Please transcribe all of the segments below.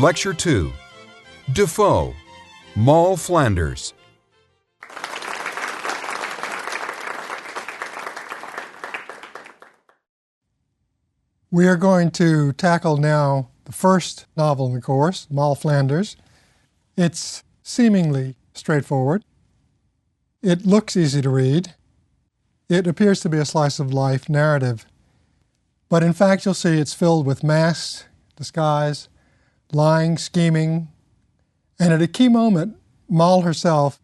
Lecture 2, Defoe, Moll, Flanders. We are going to tackle now the first novel in the course, Moll, Flanders. It's seemingly straightforward. It looks easy to read. It appears to be a slice of life narrative. But in fact, you'll see it's filled with masks, disguise, lying, scheming, and at a key moment, Moll herself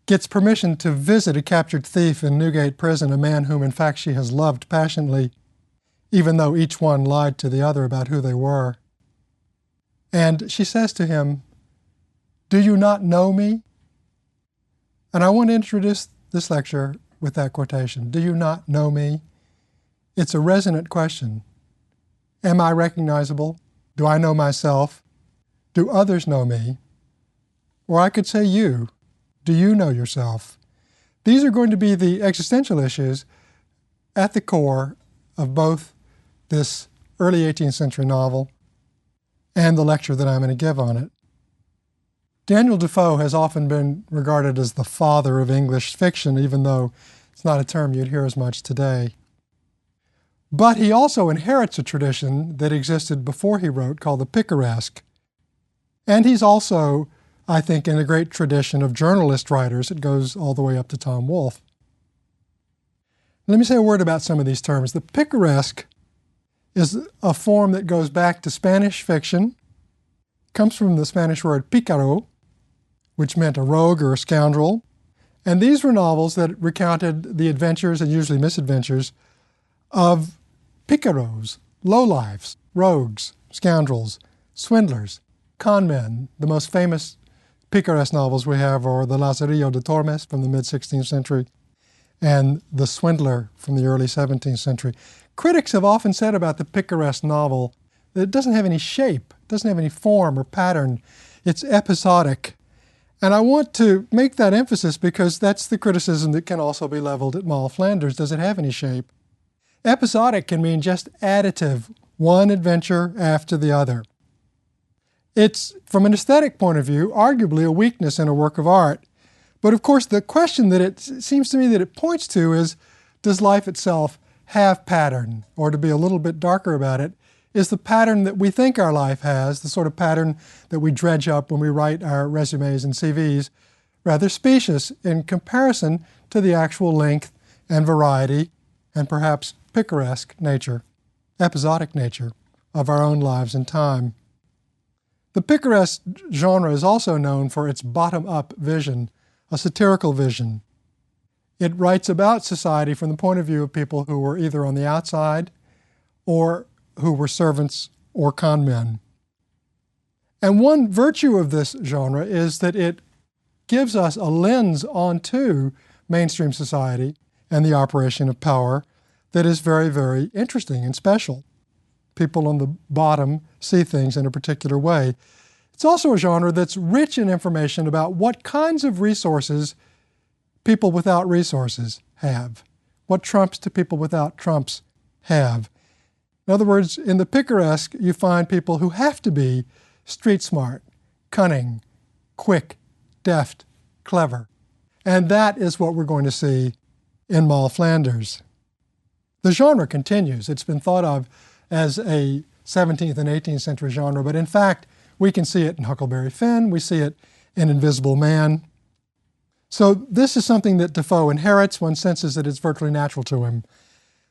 gets permission to visit a captured thief in Newgate Prison, a man whom in fact she has loved passionately, even though each one lied to the other about who they were. And she says to him, "Do you not know me?" And I want to introduce this lecture with that quotation. Do you not know me? It's a resonant question. Am I recognizable? Do I know myself? Do others know me? Or I could say you. Do you know yourself? These are going to be the existential issues at the core of both this early 18th century novel and the lecture that I'm going to give on it. Daniel Defoe has often been regarded as the father of English fiction, even though it's not a term you'd hear as much today. But he also inherits a tradition that existed before he wrote called the picaresque. And he's also, I think, in a great tradition of journalist writers. It goes all the way up to Tom Wolfe. Let me say a word about some of these terms. The picaresque is a form that goes back to Spanish fiction, comes from the Spanish word pícaro, which meant a rogue or a scoundrel. And these were novels that recounted the adventures and usually misadventures of pícaros, lowlifes, rogues, scoundrels, swindlers, con men. The most famous picaresque novels we have are The Lazarillo de Tormes from the mid-16th century and The Swindler from the early 17th century. Critics have often said about the picaresque novel that it doesn't have any shape, doesn't have any form or pattern. It's episodic. And I want to make that emphasis because that's the criticism that can also be leveled at Moll, Flanders. Does it have any shape? Episodic can mean just additive, one adventure after the other. It's, from an aesthetic point of view, arguably a weakness in a work of art. But of course, the question that it seems to me that it points to is, does life itself have pattern? Or to be a little bit darker about it, is the pattern that we think our life has, the sort of pattern that we dredge up when we write our resumes and CVs, rather specious in comparison to the actual length and variety and perhaps picaresque nature, episodic nature of our own lives and time. The picaresque genre is also known for its bottom-up vision, a satirical vision. It writes about society from the point of view of people who were either on the outside or who were servants or con men. And one virtue of this genre is that it gives us a lens onto mainstream society and the operation of power that is very, very interesting and special. People on the bottom see things in a particular way. It's also a genre that's rich in information about what kinds of resources people without resources have, what trumps do people without trumps have. In other words, in the picaresque, you find people who have to be street smart, cunning, quick, deft, clever. And that is what we're going to see in Moll, Flanders. The genre continues. It's been thought of as a 17th and 18th century genre, but in fact, we can see it in Huckleberry Finn, we see it in Invisible Man. So this is something that Defoe inherits. One senses that it's virtually natural to him.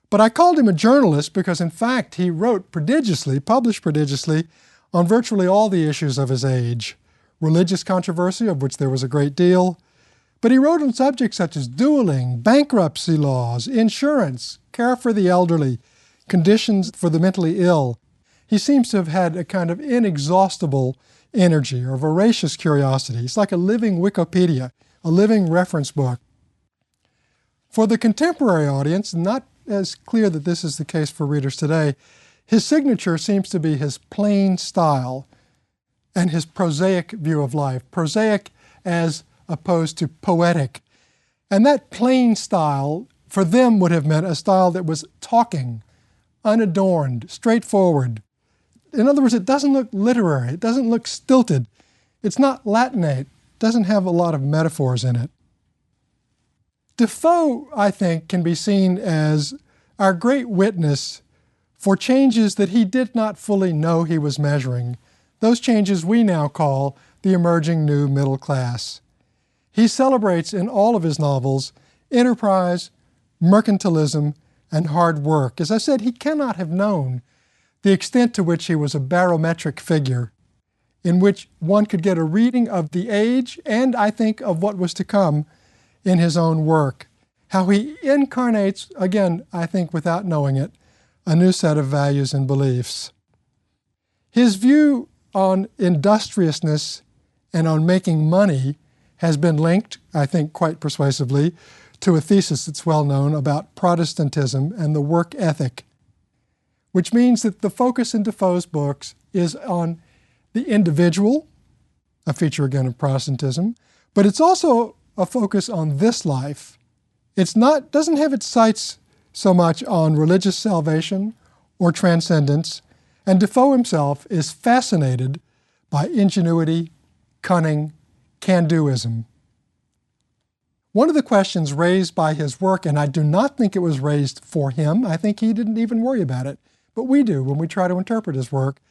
But I called him a journalist because in fact he wrote prodigiously, published prodigiously, on virtually all the issues of his age. Religious controversy, of which there was a great deal, but he wrote on subjects such as dueling, bankruptcy laws, insurance, care for the elderly, conditions for the mentally ill. He seems to have had a kind of inexhaustible energy or voracious curiosity. He's like a living Wikipedia, a living reference book. For the contemporary audience, not as clear that this is the case for readers today, his signature seems to be his plain style and his prosaic view of life. Prosaic as opposed to poetic. And that plain style for them would have meant a style that was talking, unadorned, straightforward, In other words, it doesn't look literary. It doesn't look stilted. It's not Latinate. It doesn't have a lot of metaphors in it. Defoe, I think, can be seen as our great witness for changes that he did not fully know he was measuring. Those changes we now call the emerging new middle class. He celebrates in all of his novels enterprise, mercantilism, and hard work. As I said, he cannot have known the extent to which he was a barometric figure in which one could get a reading of the age and, I think, of what was to come in his own work. How he incarnates, again, I think without knowing it, a new set of values and beliefs. His view on industriousness and on making money has been linked, I think quite persuasively, to a thesis that's well known about Protestantism and the work ethic, which means that the focus in Defoe's books is on the individual, a feature again of Protestantism, but it's also a focus on this life. Doesn't have its sights so much on religious salvation or transcendence, and Defoe himself is fascinated by ingenuity, cunning, can-doism. One of the questions raised by his work, and I do not think it was raised for him, I think he didn't even worry about it, but we do when we try to interpret his work,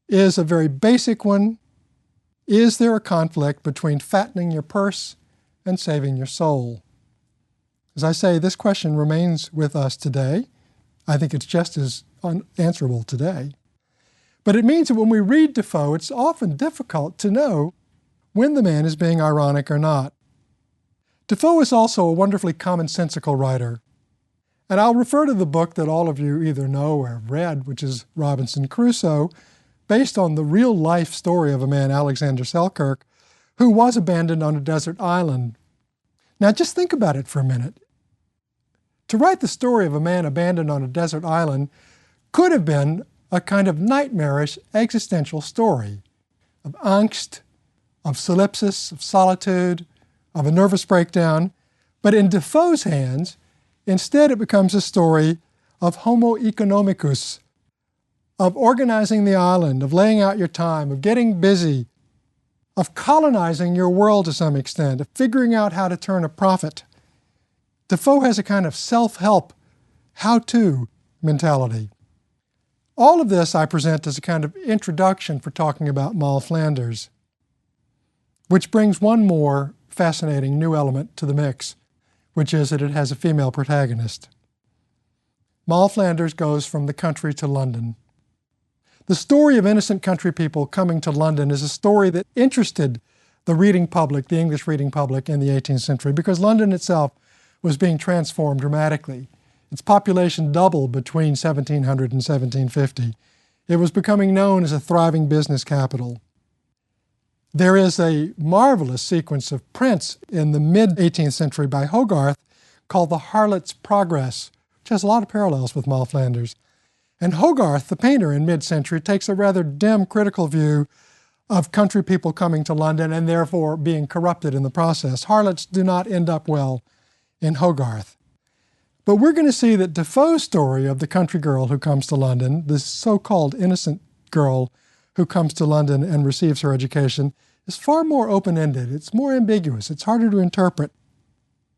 is a very basic one. Is there a conflict between fattening your purse and saving your soul? As I say, this question remains with us today. I think it's just as unanswerable today. But it means that when we read Defoe, it's often difficult to know when the man is being ironic or not. Defoe is also a wonderfully commonsensical writer. And I'll refer to the book that all of you either know or have read, which is Robinson Crusoe, based on the real-life story of a man, Alexander Selkirk, who was abandoned on a desert island. Now just think about it for a minute. To write the story of a man abandoned on a desert island could have been a kind of nightmarish existential story of angst, of solipsis, of solitude, of a nervous breakdown. But in Defoe's hands, instead it becomes a story of homo economicus, of organizing the island, of laying out your time, of getting busy, of colonizing your world to some extent, of figuring out how to turn a profit. Defoe has a kind of self-help, how-to mentality. All of this I present as a kind of introduction for talking about Moll Flanders, which brings one more fascinating new element to the mix, which is that it has a female protagonist. Moll Flanders goes from the country to London. The story of innocent country people coming to London is a story that interested the reading public, the English reading public in the 18th century, because London itself was being transformed dramatically. Its population doubled between 1700 and 1750. It was becoming known as a thriving business capital. There is a marvelous sequence of prints in the mid-18th century by Hogarth called The Harlot's Progress, which has a lot of parallels with Moll Flanders. And Hogarth, the painter in mid-century, takes a rather dim critical view of country people coming to London and therefore being corrupted in the process. Harlots do not end up well in Hogarth. But we're going to see that Defoe's story of the country girl who comes to London, this so-called innocent girl who comes to London and receives her education, is far more open-ended. It's more ambiguous. It's harder to interpret.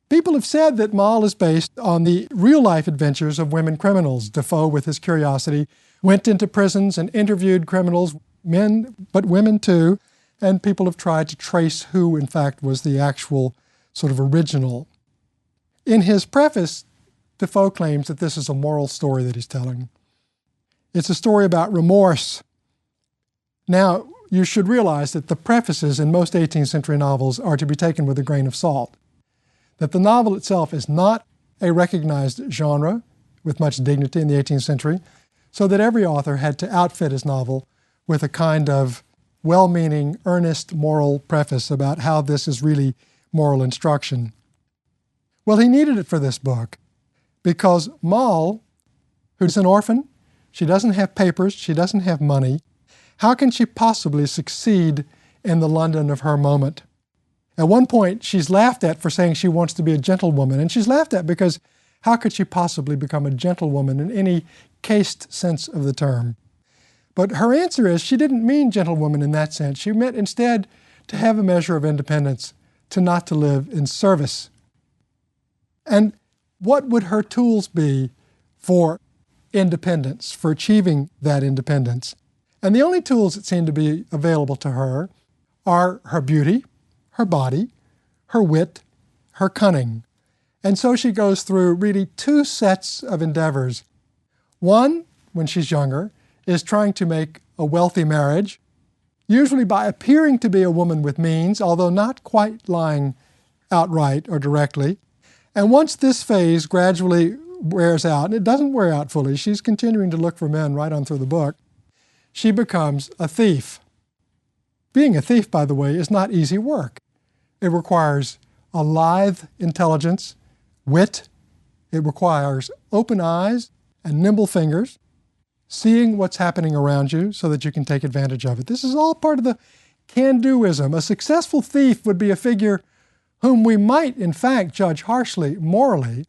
People have said that Moll is based on the real-life adventures of women criminals. Defoe, with his curiosity, went into prisons and interviewed criminals, men, but women too, and people have tried to trace who, in fact, was the actual sort of original. In his preface, Defoe claims that this is a moral story that he's telling. It's a story about remorse. Now, you should realize that the prefaces in most 18th century novels are to be taken with a grain of salt. That the novel itself is not a recognized genre with much dignity in the 18th century, so that every author had to outfit his novel with a kind of well-meaning, earnest moral preface about how this is really moral instruction. Well, he needed it for this book because Moll, who's an orphan, she doesn't have papers, she doesn't have money. How can she possibly succeed in the London of her moment? At one point, she's laughed at for saying she wants to be a gentlewoman, and she's laughed at because how could she possibly become a gentlewoman in any caste sense of the term? But her answer is she didn't mean gentlewoman in that sense. She meant instead to have a measure of independence, to not to live in service. And what would her tools be for independence, for achieving that independence? And the only tools that seem to be available to her are her beauty, her body, her wit, her cunning. And so she goes through really two sets of endeavors. One, when she's younger, is trying to make a wealthy marriage, usually by appearing to be a woman with means, although not quite lying outright or directly. And once this phase gradually wears out, and it doesn't wear out fully, she's continuing to look for men right on through the book, she becomes a thief. Being a thief, by the way, is not easy work. It requires a lithe intelligence, wit. It requires open eyes and nimble fingers, seeing what's happening around you so that you can take advantage of it. This is all part of the can-doism. A successful thief would be a figure whom we might, in fact, judge harshly morally.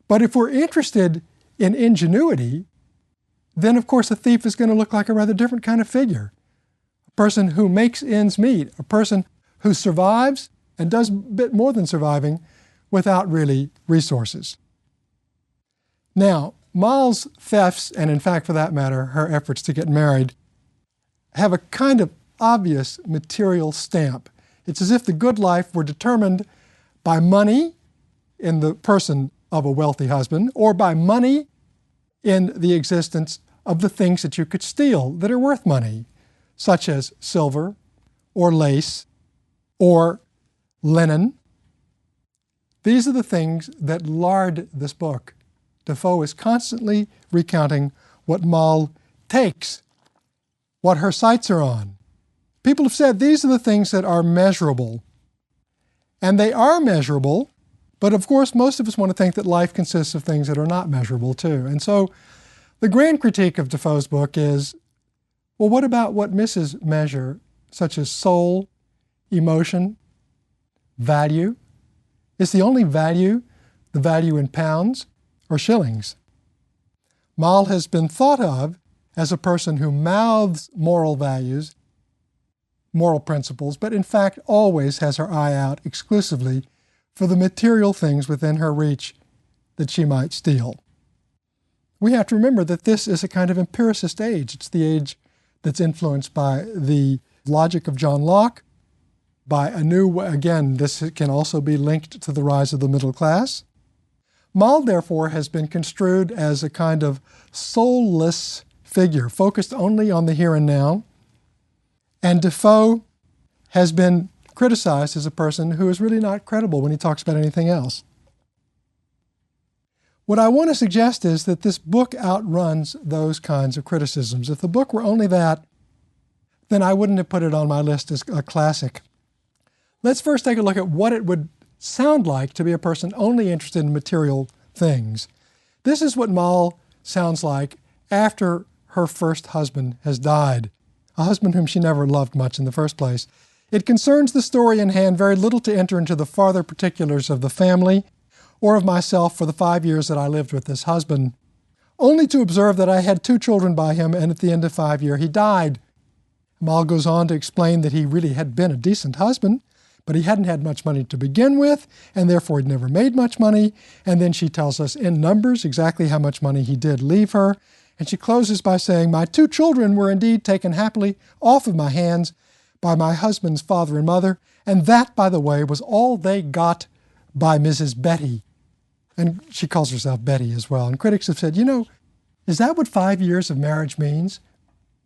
But if we're interested in ingenuity, then, of course, a thief is going to look like a rather different kind of figure. A person who makes ends meet, a person who survives and does a bit more than surviving without really resources. Now, Moll's thefts, and in fact, for that matter, her efforts to get married, have a kind of obvious material stamp. It's as if the good life were determined by money in the person of a wealthy husband, or by money in the existence of the things that you could steal that are worth money, such as silver, or lace, or linen. These are the things that lard this book. Defoe is constantly recounting what Moll takes, what her sights are on. People have said these are the things that are measurable. And they are measurable, but of course most of us want to think that life consists of things that are not measurable too. And so the grand critique of Defoe's book is, well, what about what misses measure, such as soul, emotion, value? Is the only value the value in pounds or shillings? Moll has been thought of as a person who mouths moral values, moral principles, but in fact always has her eye out exclusively for the material things within her reach that she might steal. We have to remember that this is a kind of empiricist age. It's the age that's influenced by the logic of John Locke, by a new, again, this can also be linked to the rise of the middle class. Moll, therefore, has been construed as a kind of soulless figure, focused only on the here and now. And Defoe has been criticized as a person who is really not credible when he talks about anything else. What I want to suggest is that this book outruns those kinds of criticisms. If the book were only that, then I wouldn't have put it on my list as a classic. Let's first take a look at what it would sound like to be a person only interested in material things. This is what Moll sounds like after her first husband has died, a husband whom she never loved much in the first place. It concerns the story in hand very little to enter into the farther particulars of the family or of myself for the 5 years that I lived with this husband, only to observe that I had 2 children by him, and at the end of 5 years he died. Moll goes on to explain that he really had been a decent husband, but he hadn't had much money to begin with, and therefore he'd never made much money. And then she tells us in numbers exactly how much money he did leave her. And she closes by saying, "My 2 children were indeed taken happily off of my hands by my husband's father and mother, and that, by the way, was all they got by Mrs. Betty." And she calls herself Betty as well. And critics have said, is that what 5 years of marriage means?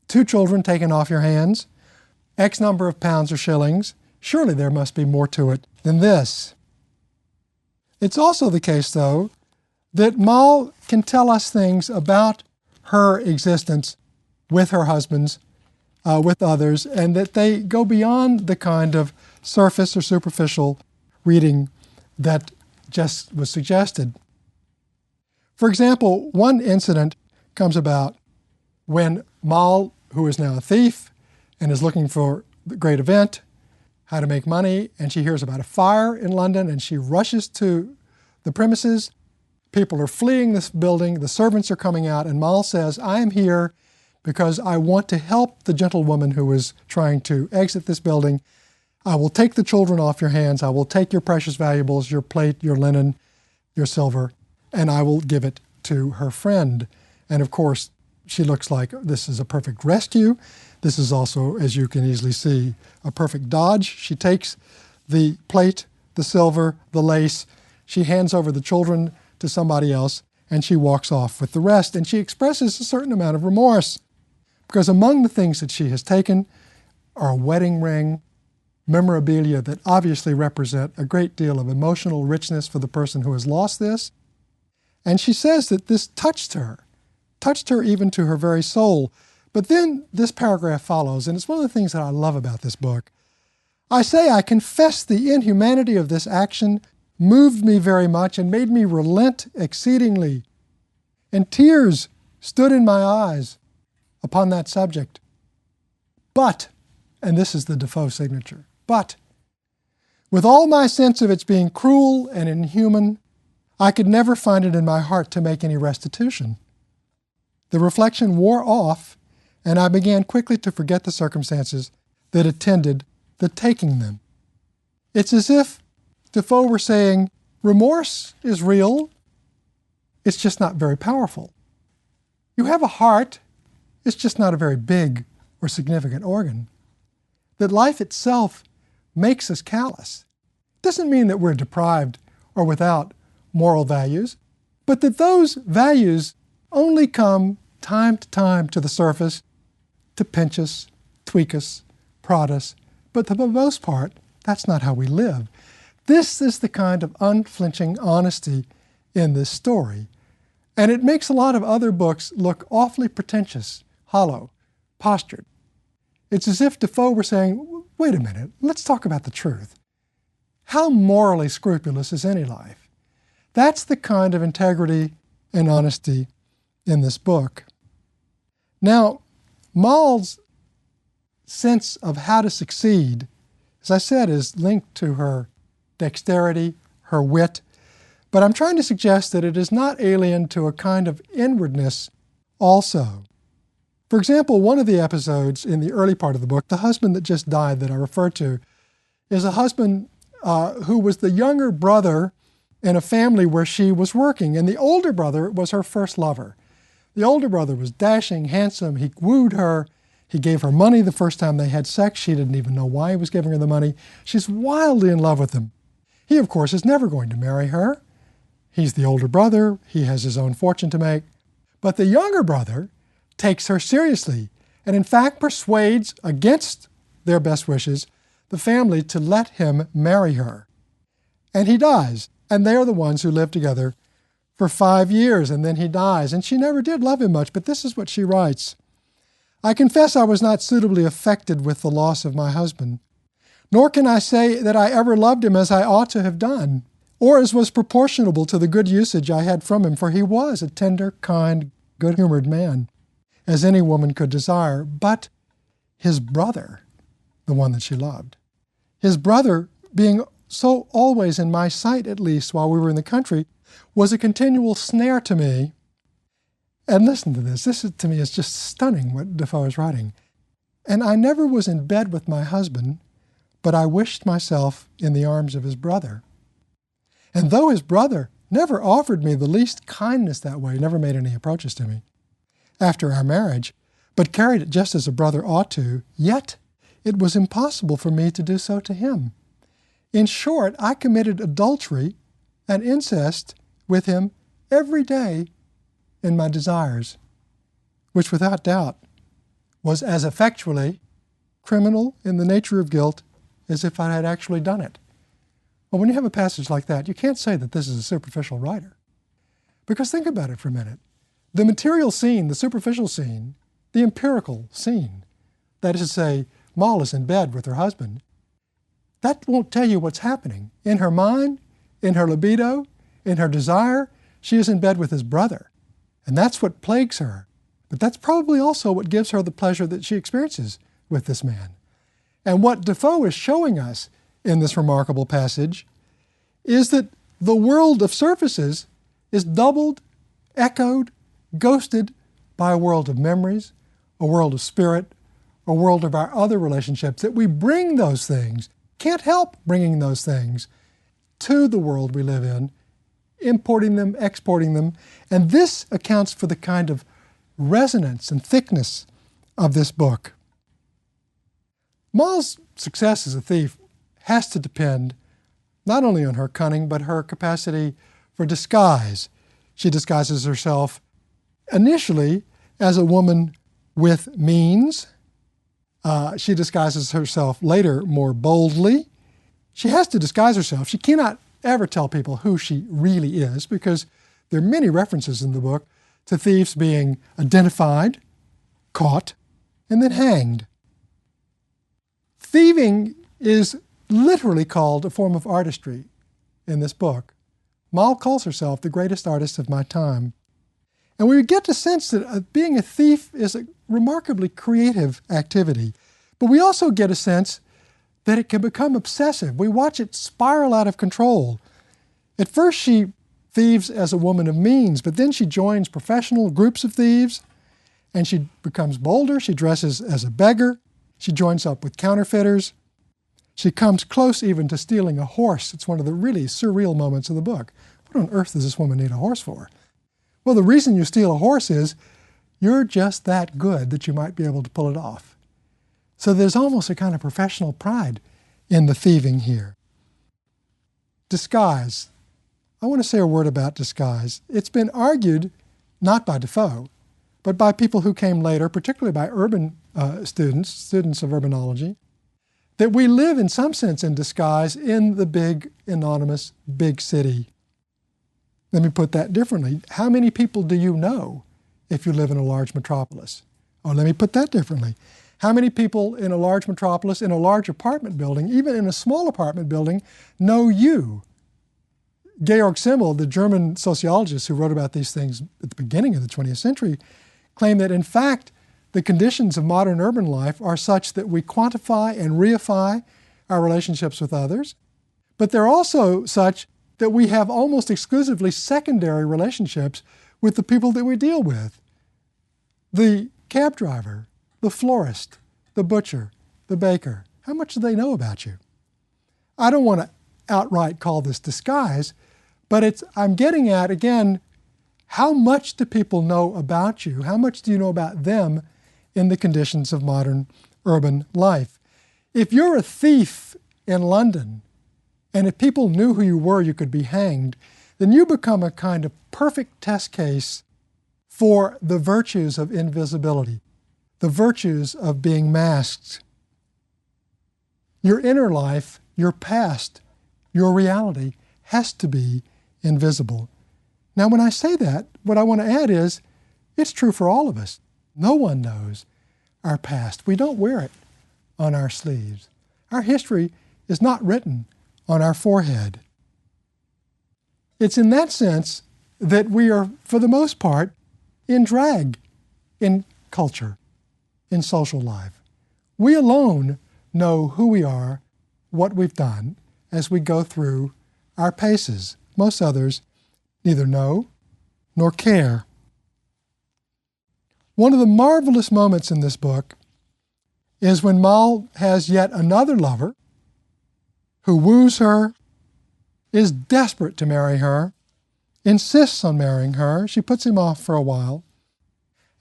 2 children taken off your hands, X number of pounds or shillings. Surely there must be more to it than this. It's also the case, though, that Moll can tell us things about her existence with her husbands, with others, and that they go beyond the kind of surface or superficial reading that just was suggested. For example, one incident comes about when Moll, who is now a thief and is looking for the great event, how to make money, and she hears about a fire in London, and she rushes to the premises. People are fleeing this building, the servants are coming out, and Moll says, "I am here because I want to help the gentlewoman who is trying to exit this building. I will take the children off your hands. I will take your precious valuables, your plate, your linen, your silver, and I will give it to her friend. And of course, she looks like this is a perfect rescue. This is also, as you can easily see, a perfect dodge. She takes the plate, the silver, the lace. She hands over the children to somebody else, and she walks off with the rest. And she expresses a certain amount of remorse, because among the things that she has taken are a wedding ring, memorabilia that obviously represent a great deal of emotional richness for the person who has lost this. And she says that this touched her even to her very soul. But then this paragraph follows, and it's one of the things that I love about this book. I say, I confess the inhumanity of this action moved me very much and made me relent exceedingly. And tears stood in my eyes upon that subject. But, and this is the Defoe signature, but, with all my sense of its being cruel and inhuman, I could never find it in my heart to make any restitution. The reflection wore off, and I began quickly to forget the circumstances that attended the taking them. It's as if Defoe were saying, remorse is real, it's just not very powerful. You have a heart, it's just not a very big or significant organ. That life itself makes us callous. Doesn't mean that we're deprived or without moral values, but that those values only come time to time to the surface to pinch us, tweak us, prod us, but for the most part, that's not how we live. This is the kind of unflinching honesty in this story, and it makes a lot of other books look awfully pretentious, hollow, postured. It's as if Defoe were saying, wait a minute, let's talk about the truth. How morally scrupulous is any life? That's the kind of integrity and honesty in this book. Now, Moll's sense of how to succeed, as I said, is linked to her dexterity, her wit, but I'm trying to suggest that it is not alien to a kind of inwardness also. For example, one of the episodes in the early part of the book, the husband that just died that I referred to, is a husband who was the younger brother in a family where she was working, and the older brother was her first lover. The older brother was dashing, handsome, he wooed her, he gave her money the first time they had sex, she didn't even know why he was giving her the money. She's wildly in love with him. He, of course, is never going to marry her. He's the older brother, he has his own fortune to make. But the younger brother takes her seriously, and in fact persuades, against their best wishes, the family to let him marry her. And he dies, and they are the ones who live together for 5 years, and then he dies. And she never did love him much, but this is what she writes. I confess I was not suitably affected with the loss of my husband, nor can I say that I ever loved him as I ought to have done, or as was proportionable to the good usage I had from him, for he was a tender, kind, good-humored man, as any woman could desire. But his brother, the one that she loved, his brother, being so always in my sight, at least while we were in the country, was a continual snare to me. And listen to this. This is, to me, is just stunning what Defoe is writing. And I never was in bed with my husband, but I wished myself in the arms of his brother. And though his brother never offered me the least kindness that way, never made any approaches to me after our marriage, but carried it just as a brother ought to, yet it was impossible for me to do so to him. In short, I committed adultery and incest with him every day in my desires, which without doubt was as effectually criminal in the nature of guilt as if I had actually done it. Well, when you have a passage like that, you can't say that this is a superficial writer. Because think about it for a minute. The material scene, the superficial scene, the empirical scene, that is to say, Moll is in bed with her husband, that won't tell you what's happening. In her mind, in her libido, in her desire, she is in bed with his brother. And that's what plagues her. But that's probably also what gives her the pleasure that she experiences with this man. And what Defoe is showing us in this remarkable passage is that the world of surfaces is doubled, echoed, ghosted by a world of memories, a world of spirit, a world of our other relationships, that we bring those things, can't help bringing those things to the world we live in, importing them, exporting them, and this accounts for the kind of resonance and thickness of this book. Moll's success as a thief has to depend not only on her cunning, but her capacity for disguise. She disguises herself initially as a woman with means. She disguises herself later more boldly. She has to disguise herself. She cannot ever tell people who she really is, because there are many references in the book to thieves being identified, caught, and then hanged. Thieving is literally called a form of artistry in this book. Moll calls herself the greatest artist of my time. And we get the sense that being a thief is a remarkably creative activity. But we also get a sense that it can become obsessive. We watch it spiral out of control. At first she thieves as a woman of means, but then she joins professional groups of thieves, and she becomes bolder. She dresses as a beggar. She joins up with counterfeiters. She comes close even to stealing a horse. It's one of the really surreal moments of the book. What on earth does this woman need a horse for? Well, the reason you steal a horse is you're just that good that you might be able to pull it off. So there's almost a kind of professional pride in the thieving here. Disguise. I want to say a word about disguise. It's been argued, not by Defoe, but by people who came later, particularly by urban students of urbanology, that we live in some sense in disguise in the big, anonymous, big city. Let me put that differently. How many people do you know if you live in a large metropolis? Or let me put that differently. How many people in a large metropolis, in a large apartment building, even in a small apartment building, know you? Georg Simmel, the German sociologist who wrote about these things at the beginning of the 20th century, claimed that in fact the conditions of modern urban life are such that we quantify and reify our relationships with others, but they're also such that we have almost exclusively secondary relationships with the people that we deal with. The cab driver, the florist, the butcher, the baker. How much do they know about you? I don't want to outright call this disguise, but I'm getting at, again, how much do people know about you? How much do you know about them in the conditions of modern urban life? If you're a thief in London, and if people knew who you were, you could be hanged, then you become a kind of perfect test case for the virtues of invisibility, the virtues of being masked. Your inner life, your past, your reality has to be invisible. Now, when I say that, what I want to add is, it's true for all of us. No one knows our past. We don't wear it on our sleeves. Our history is not written on our forehead. It's in that sense that we are, for the most part, in drag in culture, in social life. We alone know who we are, what we've done, as we go through our paces. Most others neither know nor care. One of the marvelous moments in this book is when Moll has yet another lover who woos her, is desperate to marry her, insists on marrying her. She puts him off for a while.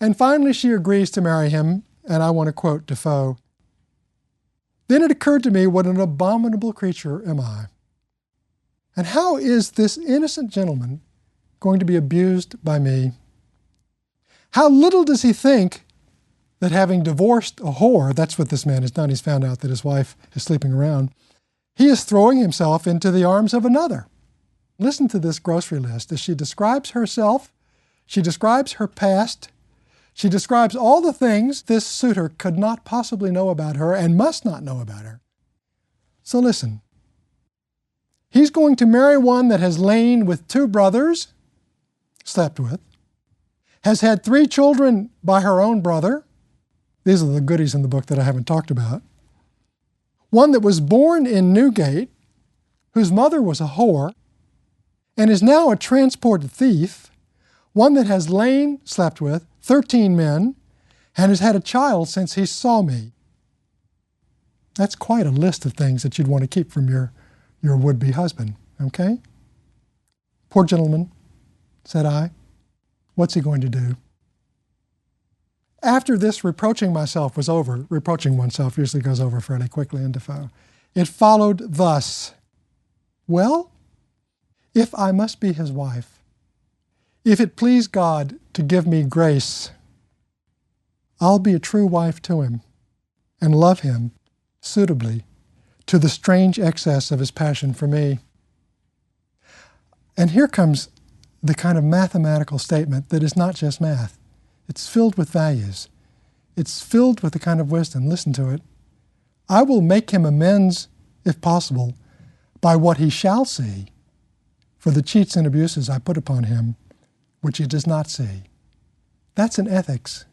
And finally she agrees to marry him, and I want to quote Defoe. "Then it occurred to me, what an abominable creature am I? And how is this innocent gentleman going to be abused by me? How little does he think that having divorced a whore," that's what this man has done, he's found out that his wife is sleeping around, "he is throwing himself into the arms of another." Listen to this grocery list as she describes herself, she describes her past, she describes all the things this suitor could not possibly know about her and must not know about her. So listen. He's going to marry one that has lain with 2 brothers, slept with, has had 3 children by her own brother. These are the goodies in the book that I haven't talked about. One that was born in Newgate, whose mother was a whore, and is now a transported thief. One that has slept with 13 men, and has had a child since he saw me. That's quite a list of things that you'd want to keep from your would-be husband, okay? Poor gentleman, said I. What's he going to do? After this reproaching myself was over, reproaching oneself usually goes over fairly quickly in Defoe, it followed thus. Well, if I must be his wife, if it please God to give me grace, I'll be a true wife to him and love him suitably to the strange excess of his passion for me. And here comes the kind of mathematical statement that is not just math. It's filled with values. It's filled with the kind of wisdom. Listen to it. I will make him amends, if possible, by what he shall see for the cheats and abuses I put upon him, which he does not see. That's an ethics.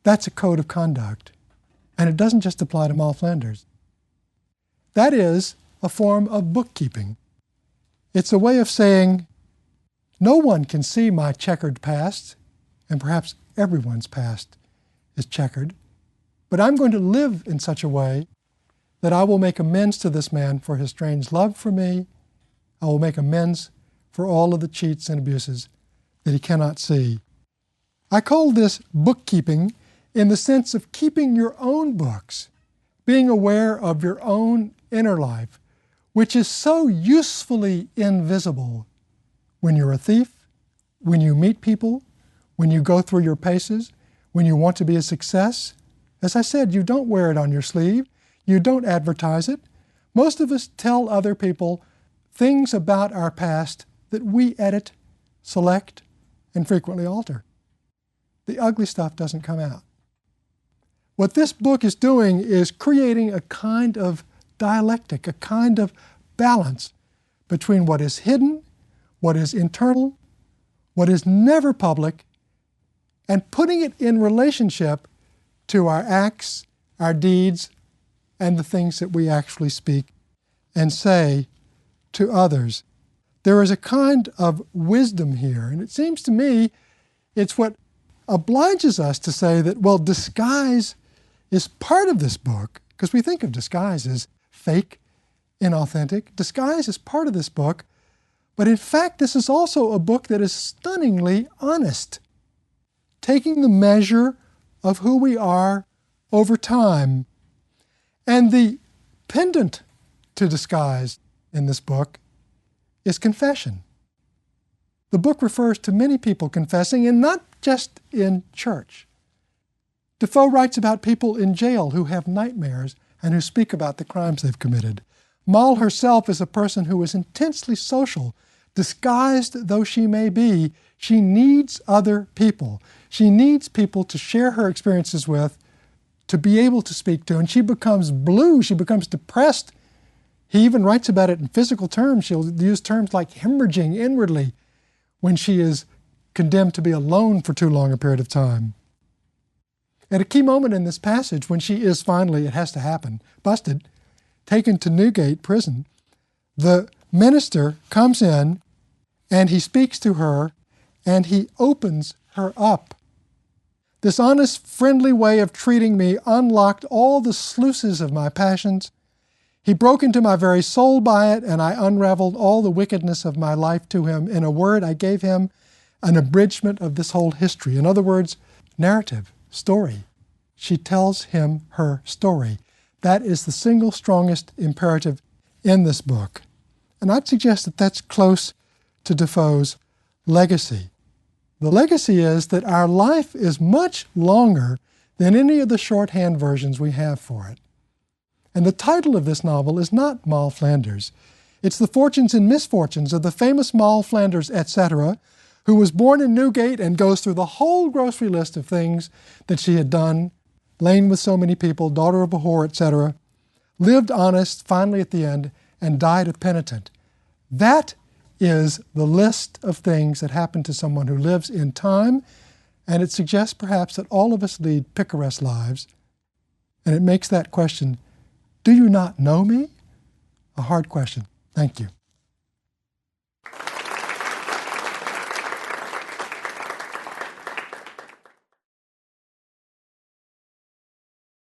That's a code of conduct. And it doesn't just apply to Moll Flanders. That is a form of bookkeeping. It's a way of saying, no one can see my checkered past, and perhaps everyone's past is checkered, but I'm going to live in such a way that I will make amends to this man for his strange love for me. I will make amends for all of the cheats and abuses that he cannot see. I call this bookkeeping in the sense of keeping your own books, being aware of your own inner life, which is so usefully invisible when you're a thief, when you meet people, when you go through your paces, when you want to be a success. As I said, you don't wear it on your sleeve. You don't advertise it. Most of us tell other people things about our past that we edit, select, and frequently alter. The ugly stuff doesn't come out. What this book is doing is creating a kind of dialectic, a kind of balance between what is hidden, what is internal, what is never public, and putting it in relationship to our acts, our deeds, and the things that we actually speak and say to others. There is a kind of wisdom here, and it seems to me it's what obliges us to say that, well, disguise is part of this book, because we think of disguise as fake, inauthentic. Disguise is part of this book, but in fact, this is also a book that is stunningly honest, taking the measure of who we are over time. And the pendant to disguise in this book is confession. The book refers to many people confessing, and not just in church. Defoe writes about people in jail who have nightmares and who speak about the crimes they've committed. Moll herself is a person who is intensely social. Disguised though she may be, she needs other people. She needs people to share her experiences with, to be able to speak to, and she becomes blue, she becomes depressed. He even writes about it in physical terms. She'll use terms like hemorrhaging inwardly when she is condemned to be alone for too long a period of time. At a key moment in this passage, when she is finally, it has to happen, busted, taken to Newgate prison, the minister comes in and he speaks to her and he opens her up. This honest, friendly way of treating me unlocked all the sluices of my passions. He broke into my very soul by it, and I unraveled all the wickedness of my life to him. In a word, I gave him an abridgment of this whole history. In other words, narrative, story. She tells him her story. That is the single strongest imperative in this book. And I'd suggest that that's close to Defoe's legacy. The legacy is that our life is much longer than any of the shorthand versions we have for it. And the title of this novel is not Moll Flanders. It's the fortunes and misfortunes of the famous Moll Flanders, etc., who was born in Newgate and goes through the whole grocery list of things that she had done, lain with so many people, daughter of a whore, etc., lived honest, finally at the end, and died a penitent. That is the list of things that happen to someone who lives in time, and it suggests perhaps that all of us lead picaresque lives, and it makes that question, do you not know me? A hard question. Thank you.